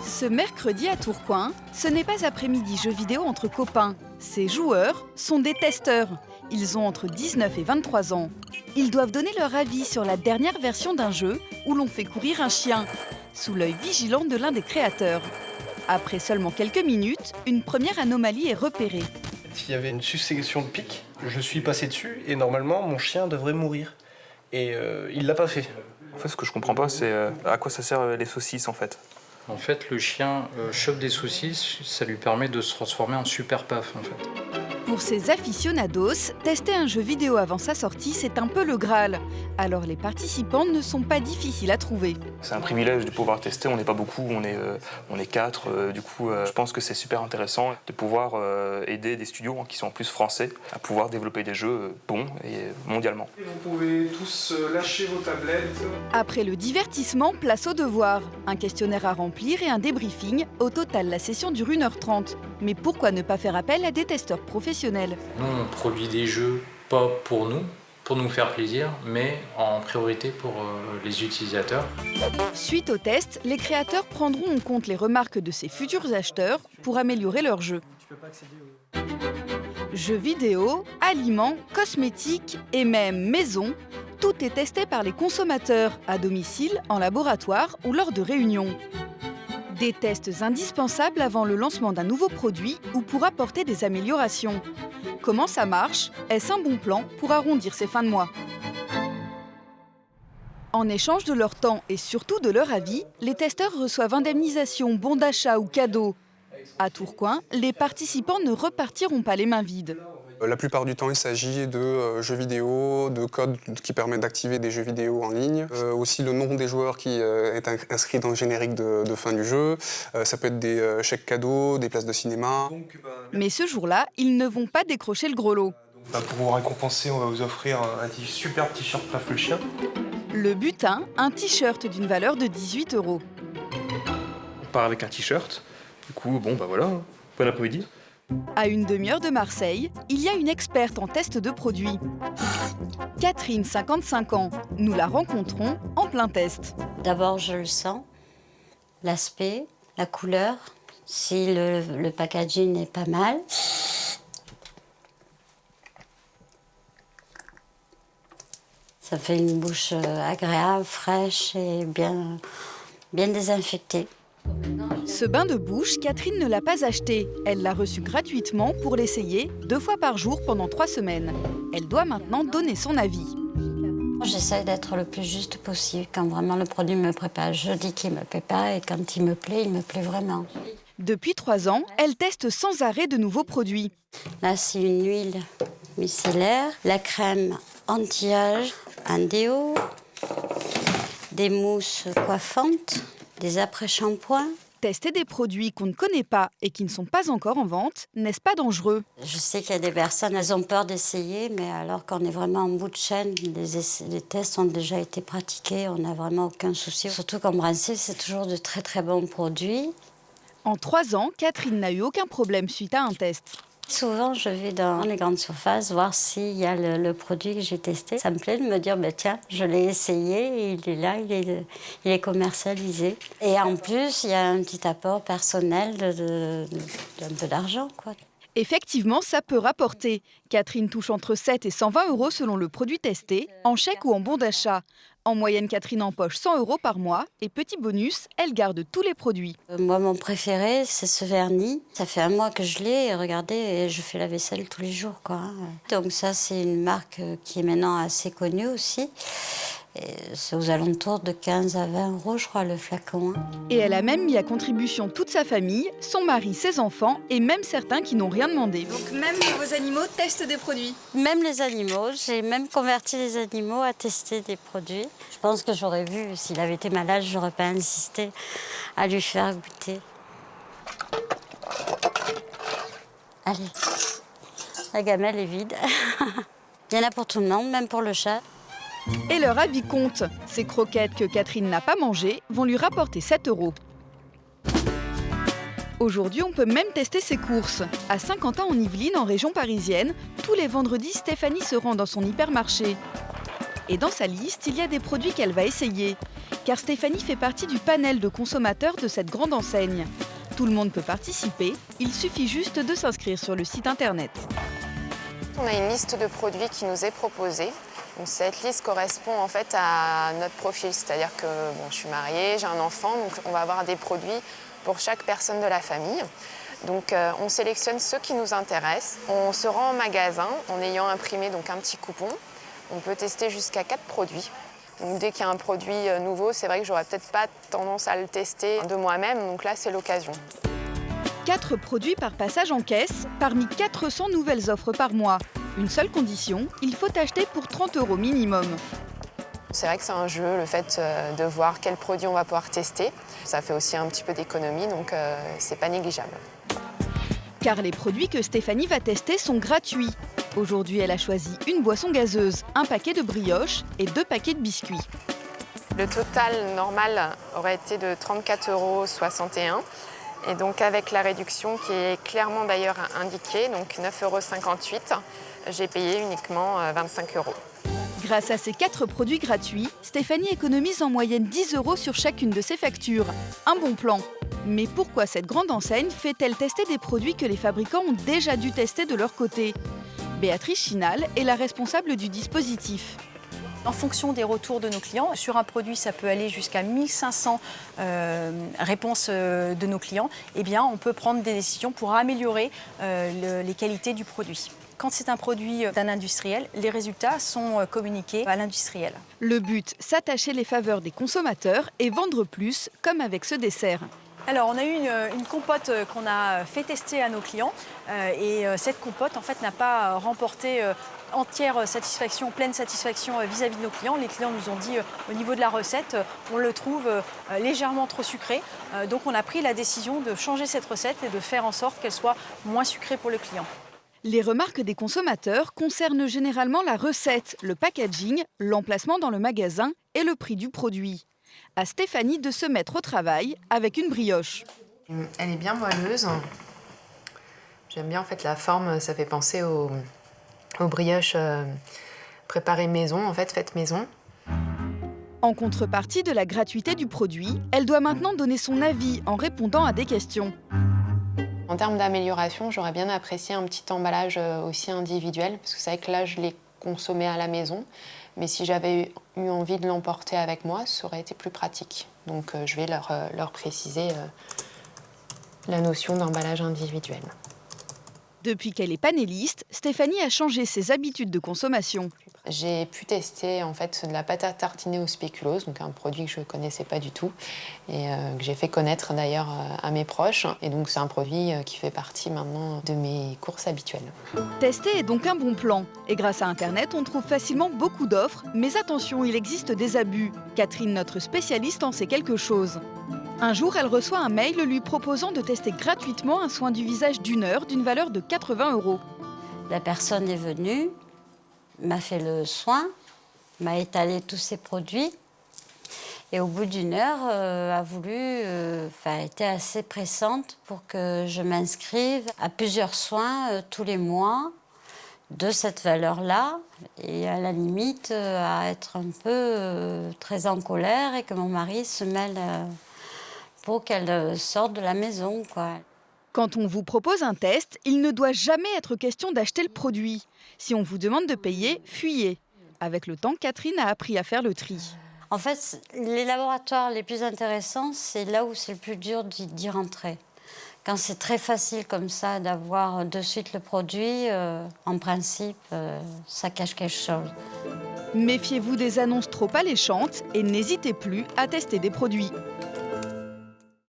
Ce mercredi à Tourcoing, ce n'est pas après-midi jeux vidéo entre copains. Ces joueurs sont des testeurs. Ils ont entre 19 et 23 ans. Ils doivent donner leur avis sur la dernière version d'un jeu où l'on fait courir un chien, sous l'œil vigilant de l'un des créateurs. Après seulement quelques minutes, une première anomalie est repérée. Il y avait une succession de pics, je suis passé dessus et normalement mon chien devrait mourir. Et il l'a pas fait. En fait, ce que je comprends pas, c'est à quoi ça sert les saucisses en fait. En fait, le chien chope des saucisses, ça lui permet de se transformer en super paf en fait. Pour ces aficionados, tester un jeu vidéo avant sa sortie, c'est un peu le Graal. Alors les participants ne sont pas difficiles à trouver. C'est un privilège de pouvoir tester, on n'est pas beaucoup, on est 4. Du coup, je pense que c'est super intéressant de pouvoir aider des studios qui sont en plus français à pouvoir développer des jeux bons et mondialement. Vous pouvez tous lâcher vos tablettes. Après le divertissement, place au devoir. Un questionnaire à remplir et un débriefing. Au total, la session dure 1h30. Mais pourquoi ne pas faire appel à des testeurs professionnels ? Nous, on produit des jeux pas pour nous faire plaisir, mais en priorité pour les utilisateurs. Suite au test, les créateurs prendront en compte les remarques de ces futurs acheteurs pour améliorer leur jeu. Jeux vidéo, aliments, cosmétiques et même maison, tout est testé par les consommateurs, à domicile, en laboratoire ou lors de réunions. Des tests indispensables avant le lancement d'un nouveau produit ou pour apporter des améliorations. Comment ça marche ? Est-ce un bon plan pour arrondir ses fins de mois ? En échange de leur temps et surtout de leur avis, les testeurs reçoivent indemnisation, bons d'achat ou cadeaux. À Tourcoing, les participants ne repartiront pas les mains vides. La plupart du temps, il s'agit de jeux vidéo, de codes qui permettent d'activer des jeux vidéo en ligne. Aussi le nom des joueurs qui est inscrit dans le générique de fin du jeu. Ça peut être des chèques cadeaux, des places de cinéma. Mais ce jour-là, ils ne vont pas décrocher le gros lot. Pour vous récompenser, on va vous offrir un super t-shirt Paf le chien. Le butin, un t-shirt d'une valeur de 18 €. On part avec un t-shirt. Du coup, bon voilà, bon après-midi. À une demi-heure de Marseille, il y a une experte en test de produits. Catherine, 55 ans. Nous la rencontrons en plein test. D'abord, je le sens, l'aspect, la couleur, si le packaging est pas mal. Ça fait une bouche agréable, fraîche et bien désinfectée. Ce bain de bouche, Catherine ne l'a pas acheté. Elle l'a reçu gratuitement pour l'essayer 2 fois par jour pendant 3 semaines. Elle doit maintenant donner son avis. J'essaie d'être le plus juste possible. Quand vraiment le produit me plaît pas, je dis qu'il me plaît pas. Et quand il me plaît vraiment. Depuis 3 ans, elle teste sans arrêt de nouveaux produits. Là, c'est une huile micellaire, la crème anti-âge, un déo, des mousses coiffantes, des après-shampoings. Tester des produits qu'on ne connaît pas et qui ne sont pas encore en vente, n'est-ce pas dangereux ? Je sais qu'il y a des personnes, elles ont peur d'essayer, mais alors qu'on est vraiment en bout de chaîne, les tests ont déjà été pratiqués, on n'a vraiment aucun souci. Surtout qu'en Brincy, c'est toujours de très très bons produits. En 3 ans, Catherine n'a eu aucun problème suite à un test. Souvent, je vais dans les grandes surfaces voir s'il y a le produit que j'ai testé. Ça me plaît de me dire, tiens, je l'ai essayé, il est là, il est commercialisé. Et en plus, il y a un petit apport personnel d'un peu d'argent, quoi. Effectivement, ça peut rapporter. Catherine touche entre 7 et 120 € selon le produit testé, en chèque ou en bon d'achat. En moyenne, Catherine empoche 100 € par mois et petit bonus, elle garde tous les produits. Moi, mon préféré, c'est ce vernis. Ça fait 1 mois que je l'ai et regardez, je fais la vaisselle tous les jours, quoi. Donc ça, c'est une marque qui est maintenant assez connue aussi. C'est aux alentours de 15 à 20 €, je crois, le flacon. Et elle a même mis à contribution toute sa famille, son mari, ses enfants et même certains qui n'ont rien demandé. Donc même vos animaux testent des produits ? Même les animaux, j'ai même converti les animaux à tester des produits. Je pense que j'aurais vu, s'il avait été malade, j'aurais pas insisté à lui faire goûter. Allez, la gamelle est vide. Il y en a pour tout le monde, même pour le chat. Et leur avis compte. Ces croquettes que Catherine n'a pas mangées vont lui rapporter 7 €. Aujourd'hui, on peut même tester ses courses. À Saint-Quentin en Yvelines, en région parisienne, tous les vendredis, Stéphanie se rend dans son hypermarché. Et dans sa liste, il y a des produits qu'elle va essayer. Car Stéphanie fait partie du panel de consommateurs de cette grande enseigne. Tout le monde peut participer, il suffit juste de s'inscrire sur le site internet. On a une liste de produits qui nous est proposée. Donc, cette liste correspond en fait à notre profil, c'est-à-dire que je suis mariée, j'ai un enfant, donc on va avoir des produits pour chaque personne de la famille. Donc on sélectionne ceux qui nous intéressent. On se rend en magasin en ayant imprimé donc, un petit coupon. On peut tester jusqu'à 4 produits. Donc, dès qu'il y a un produit nouveau, c'est vrai que j'aurais peut-être pas tendance à le tester de moi-même, donc là c'est l'occasion. 4 produits par passage en caisse, parmi 400 nouvelles offres par mois. Une seule condition, il faut acheter pour 30 € minimum. C'est vrai que c'est un jeu, le fait de voir quels produits on va pouvoir tester. Ça fait aussi un petit peu d'économie, donc c'est pas négligeable. Car les produits que Stéphanie va tester sont gratuits. Aujourd'hui, elle a choisi une boisson gazeuse, un paquet de brioches et 2 paquets de biscuits. Le total normal aurait été de 34,61 €. Et donc avec la réduction qui est clairement d'ailleurs indiquée, donc 9,58 €, j'ai payé uniquement 25 €. Grâce à ces 4 produits gratuits, Stéphanie économise en moyenne 10 € sur chacune de ses factures. Un bon plan. Mais pourquoi cette grande enseigne fait-elle tester des produits que les fabricants ont déjà dû tester de leur côté? Béatrice Chinal est la responsable du dispositif. En fonction des retours de nos clients, sur un produit, ça peut aller jusqu'à 1500 réponses de nos clients. Eh bien, on peut prendre des décisions pour améliorer les qualités du produit. Quand c'est un produit d'un industriel, les résultats sont communiqués à l'industriel. Le but, s'attacher les faveurs des consommateurs et vendre plus, comme avec ce dessert. Alors, on a eu une compote qu'on a fait tester à nos clients et cette compote, en fait, n'a pas remporté entière satisfaction, pleine satisfaction vis-à-vis de nos clients. Les clients nous ont dit au niveau de la recette, on le trouve légèrement trop sucré. Donc, on a pris la décision de changer cette recette et de faire en sorte qu'elle soit moins sucrée pour le client. Les remarques des consommateurs concernent généralement la recette, le packaging, l'emplacement dans le magasin et le prix du produit. À Stéphanie de se mettre au travail avec une brioche. Elle est bien moelleuse. J'aime bien en fait la forme, ça fait penser aux brioches préparées maison, en fait faites maison. En contrepartie de la gratuité du produit, elle doit maintenant donner son avis en répondant à des questions. En termes d'amélioration, j'aurais bien apprécié un petit emballage aussi individuel, parce que c'est vrai que là, je l'ai consommé à la maison. Mais si j'avais eu envie de l'emporter avec moi, ça aurait été plus pratique. Donc je vais leur préciser la notion d'emballage individuel. Depuis qu'elle est panéliste, Stéphanie a changé ses habitudes de consommation. J'ai pu tester en fait de la pâte à tartiner au spéculoos, donc un produit que je ne connaissais pas du tout et que j'ai fait connaître d'ailleurs à mes proches. Et donc c'est un produit qui fait partie maintenant de mes courses habituelles. Tester est donc un bon plan. Et grâce à Internet, on trouve facilement beaucoup d'offres. Mais attention, il existe des abus. Catherine, notre spécialiste, en sait quelque chose. Un jour, elle reçoit un mail lui proposant de tester gratuitement un soin du visage d'1 heure d'une valeur de 80 €. La personne est venue, m'a fait le soin, m'a étalé tous ses produits. Et au bout d'1 heure, était assez pressante pour que je m'inscrive à plusieurs soins tous les mois de cette valeur-là. Et à la limite, à être un peu très en colère et que mon mari se mêle pour qu'elle sorte de la maison, quoi. Quand on vous propose un test, il ne doit jamais être question d'acheter le produit. Si on vous demande de payer, fuyez. Avec le temps, Catherine a appris à faire le tri. En fait, les laboratoires les plus intéressants, c'est là où c'est le plus dur d'y rentrer. Quand c'est très facile comme ça d'avoir de suite le produit, en principe, ça cache quelque chose. Méfiez-vous des annonces trop alléchantes et n'hésitez plus à tester des produits.